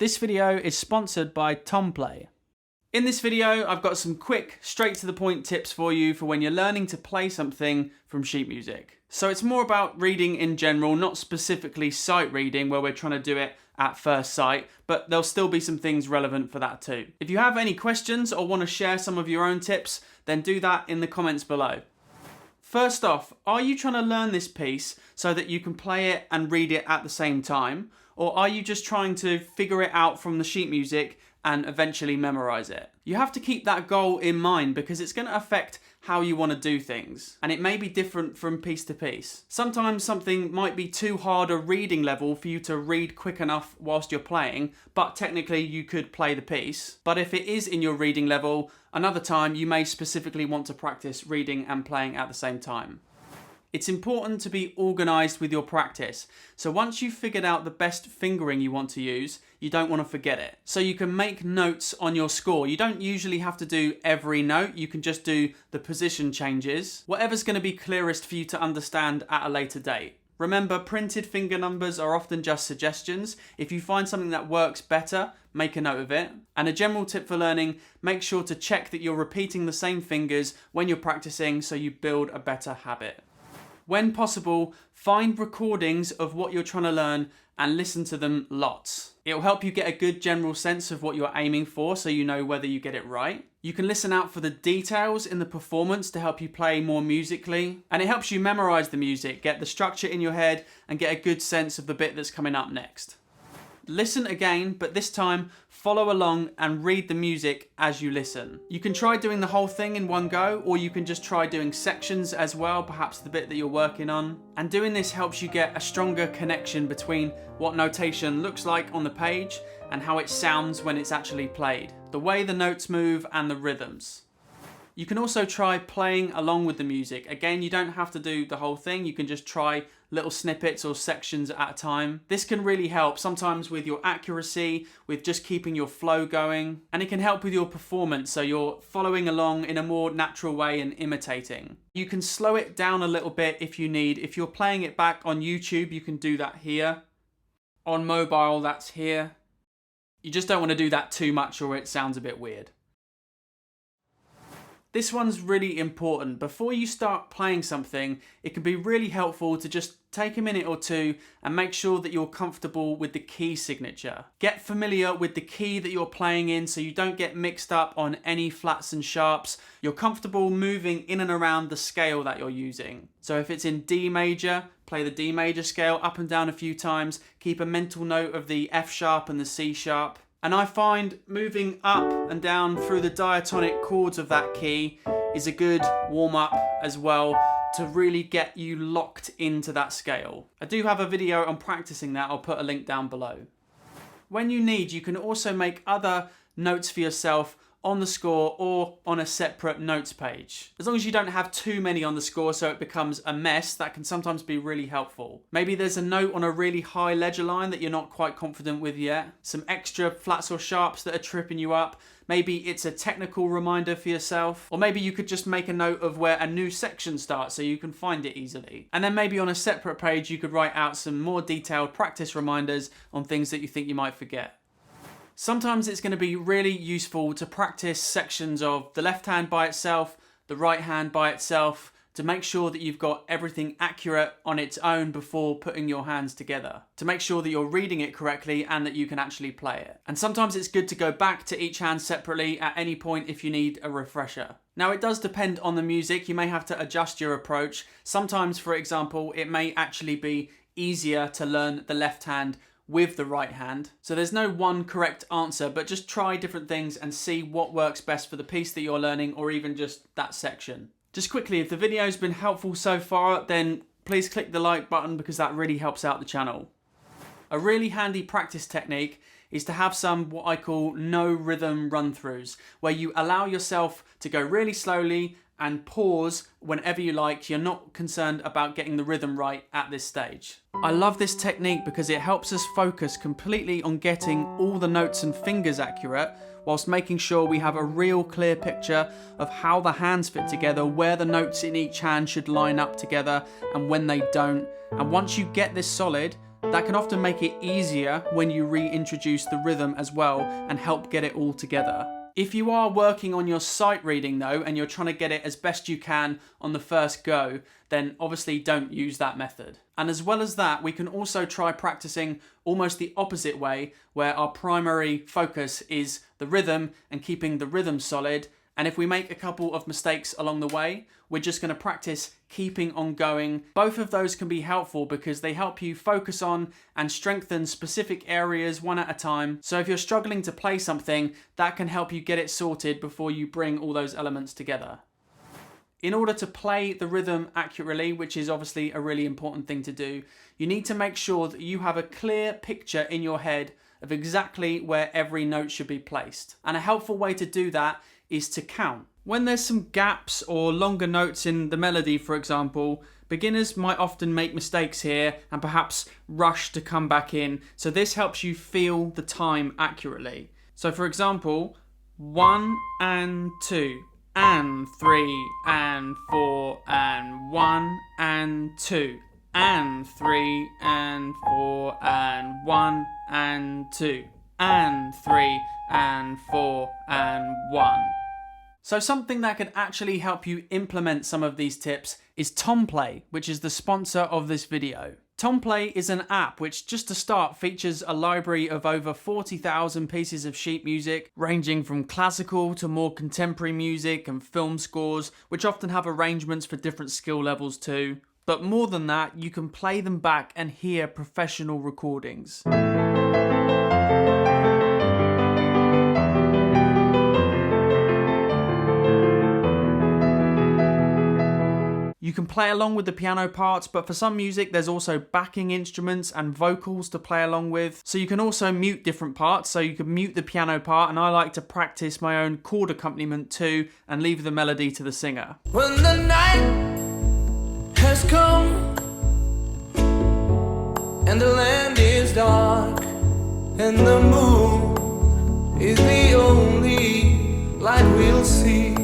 This video is sponsored by Tomplay. In this video, I've got some quick, straight to the point tips for you for when you're learning to play something from sheet music. So it's more about reading in general, not specifically sight reading where we're trying to do it at first sight, but there'll still be some things relevant for that too. If you have any questions or want to share some of your own tips, then do that in the comments below. First off, are you trying to learn this piece so that you can play it and read it at the same time? Or are you just trying to figure it out from the sheet music and eventually memorize it? You have to keep that goal in mind because it's going to affect how you want to do things. And it may be different from piece to piece. Sometimes something might be too hard a reading level for you to read quick enough whilst you're playing, but technically you could play the piece. But if it is in your reading level, another time you may specifically want to practice reading and playing at the same time. It's important to be organised with your practice. So once you've figured out the best fingering you want to use, you don't want to forget it. So you can make notes on your score. You don't usually have to do every note. You can just do the position changes. Whatever's going to be clearest for you to understand at a later date. Remember, printed finger numbers are often just suggestions. If you find something that works better, make a note of it. And a general tip for learning, make sure to check that you're repeating the same fingers when you're practicing so you build a better habit. When possible, find recordings of what you're trying to learn and listen to them lots. It'll help you get a good general sense of what you're aiming for so you know whether you get it right. You can listen out for the details in the performance to help you play more musically. And it helps you memorize the music, get the structure in your head and get a good sense of the bit that's coming up next. Listen again, but this time follow along and read the music as you listen. You can try doing the whole thing in one go, or you can just try doing sections as well, perhaps the bit that you're working on. And doing this helps you get a stronger connection between what notation looks like on the page and how it sounds when it's actually played. The way the notes move and the rhythms. You can also try playing along with the music. Again, you don't have to do the whole thing. You can just try little snippets or sections at a time. This can really help sometimes with your accuracy, with just keeping your flow going. And it can help with your performance, so you're following along in a more natural way and imitating. You can slow it down a little bit if you need. If you're playing it back on YouTube, you can do that here. On mobile, that's here. You just don't want to do that too much or it sounds a bit weird. This one's really important. Before you start playing something, it can be really helpful to just take a minute or two and make sure that you're comfortable with the key signature. Get familiar with the key that you're playing in so you don't get mixed up on any flats and sharps. You're comfortable moving in and around the scale that you're using. So if it's in D major, play the D major scale up and down a few times. Keep a mental note of the F sharp and the C sharp. And I find moving up and down through the diatonic chords of that key is a good warm-up as well to really get you locked into that scale. I do have a video on practicing that, I'll put a link down below. When you need, you can also make other notes for yourself on the score or on a separate notes page. As long as you don't have too many on the score so it becomes a mess, that can sometimes be really helpful. Maybe there's a note on a really high ledger line that you're not quite confident with yet. Some extra flats or sharps that are tripping you up. Maybe it's a technical reminder for yourself. Or maybe you could just make a note of where a new section starts so you can find it easily. And then maybe on a separate page you could write out some more detailed practice reminders on things that you think you might forget. Sometimes it's going to be really useful to practice sections of the left hand by itself, the right hand by itself, to make sure that you've got everything accurate on its own before putting your hands together. To make sure that you're reading it correctly and that you can actually play it. And sometimes it's good to go back to each hand separately at any point if you need a refresher. Now it does depend on the music, you may have to adjust your approach. Sometimes, for example, it may actually be easier to learn the left hand with the right hand. So there's no one correct answer, but just try different things and see what works best for the piece that you're learning or even just that section. Just quickly, if the video's been helpful so far, then please click the like button because that really helps out the channel. A really handy practice technique is to have some what I call no rhythm run-throughs, where you allow yourself to go really slowly and pause whenever you like. You're not concerned about getting the rhythm right at this stage. I love this technique because it helps us focus completely on getting all the notes and fingers accurate whilst making sure we have a real clear picture of how the hands fit together, where the notes in each hand should line up together and when they don't. And once you get this solid, That can often make it easier when you reintroduce the rhythm as well and help get it all together. If you are working on your sight reading though, and you're trying to get it as best you can on the first go, then obviously don't use that method. And as well as that, we can also try practicing almost the opposite way, where our primary focus is the rhythm and keeping the rhythm solid. And if we make a couple of mistakes along the way, we're just going to practice keeping on going. Both of those can be helpful because they help you focus on and strengthen specific areas one at a time. So if you're struggling to play something, that can help you get it sorted before you bring all those elements together. In order to play the rhythm accurately, which is obviously a really important thing to do, you need to make sure that you have a clear picture in your head of exactly where every note should be placed. And a helpful way to do that is to count. When there's some gaps or longer notes in the melody, for example, beginners might often make mistakes here and perhaps rush to come back in. So this helps you feel the time accurately. So for example, 1 and 2 and 3 and 4 and 1 and 2 and 3 and 4 and 1 and 2 and 3 and 4 and 1. So something that can actually help you implement some of these tips is Tomplay, which is the sponsor of this video. Tomplay is an app which, just to start, features a library of over 40,000 pieces of sheet music, ranging from classical to more contemporary music and film scores, which often have arrangements for different skill levels too. But more than that, you can play them back and hear professional recordings. You can play along with the piano parts, but for some music there's also backing instruments and vocals to play along with. So you can also mute different parts, so you can mute the piano part, and I like to practice my own chord accompaniment too and leave the melody to the singer. When the night has come and the land is dark and the moon is the only light we'll see.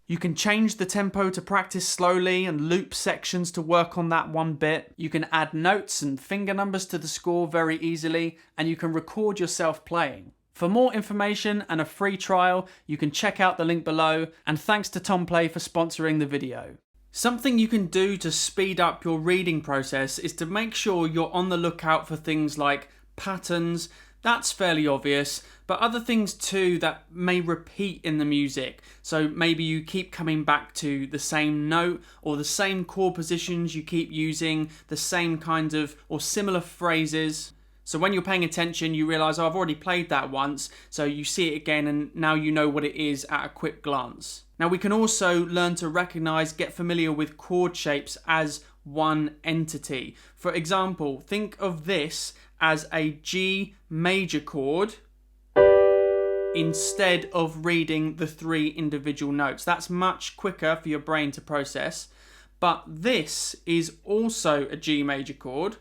You can change the tempo to practice slowly and loop sections to work on that one bit. You can add notes and finger numbers to the score very easily, and you can record yourself playing. For more information and a free trial, you can check out the link below, and thanks to Tomplay for sponsoring the video. Something you can do to speed up your reading process is to make sure you're on the lookout for things like patterns. That's fairly obvious, but other things too that may repeat in the music. So maybe you keep coming back to the same note or the same chord positions you keep using, the same kind of or similar phrases. So when you're paying attention, you realize, oh, I've already played that once. So you see it again and now you know what it is at a quick glance. Now we can also learn to recognize, get familiar with chord shapes as one entity. For example, think of this as a G major chord instead of reading the 3 individual notes. That's much quicker for your brain to process. But this is also a G major chord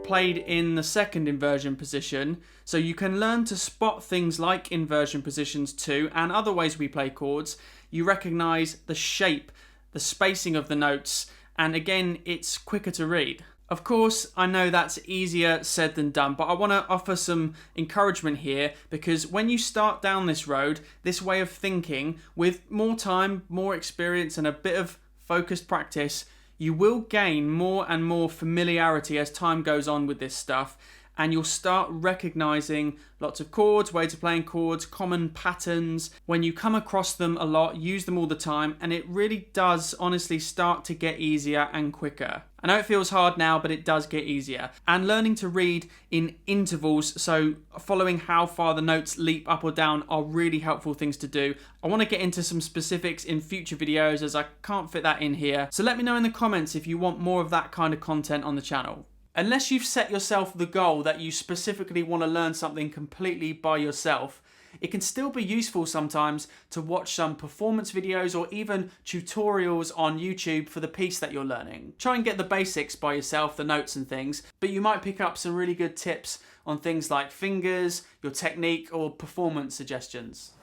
played in the second inversion position. So you can learn to spot things like inversion positions too, and other ways we play chords. You recognize the shape, the spacing of the notes, and again, it's quicker to read. Of course, I know that's easier said than done, but I want to offer some encouragement here, because when you start down this road, this way of thinking, with more time, more experience, and a bit of focused practice, you will gain more and more familiarity as time goes on with this stuff, and you'll start recognizing lots of chords, ways of playing chords, common patterns. When you come across them a lot, use them all the time, and it really does honestly start to get easier and quicker. I know it feels hard now, but it does get easier. And learning to read in intervals, so following how far the notes leap up or down, are really helpful things to do. I want to get into some specifics in future videos as I can't fit that in here. So let me know in the comments if you want more of that kind of content on the channel. Unless you've set yourself the goal that you specifically want to learn something completely by yourself, it can still be useful sometimes to watch some performance videos or even tutorials on YouTube for the piece that you're learning. Try and get the basics by yourself, the notes and things, but you might pick up some really good tips on things like fingers, your technique, or performance suggestions.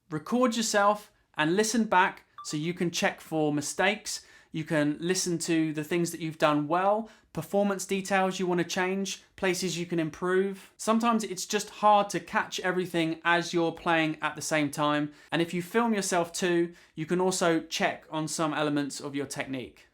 Record yourself and listen back so you can check for mistakes. You can listen to the things that you've done well, performance details you want to change, places you can improve. Sometimes it's just hard to catch everything as you're playing at the same time. And if you film yourself too, you can also check on some elements of your technique.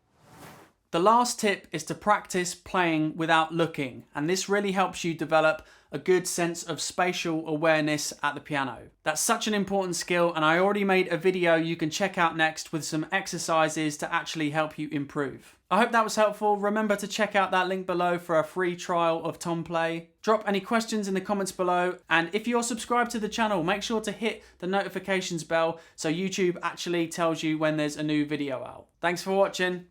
The last tip is to practice playing without looking, and this really helps you develop a good sense of spatial awareness at the piano. That's such an important skill, and I already made a video you can check out next with some exercises to actually help you improve. I hope that was helpful. Remember to check out that link below for a free trial of Tomplay. Drop any questions in the comments below, and if you're subscribed to the channel, make sure to hit the notifications bell so YouTube actually tells you when there's a new video out. Thanks for watching.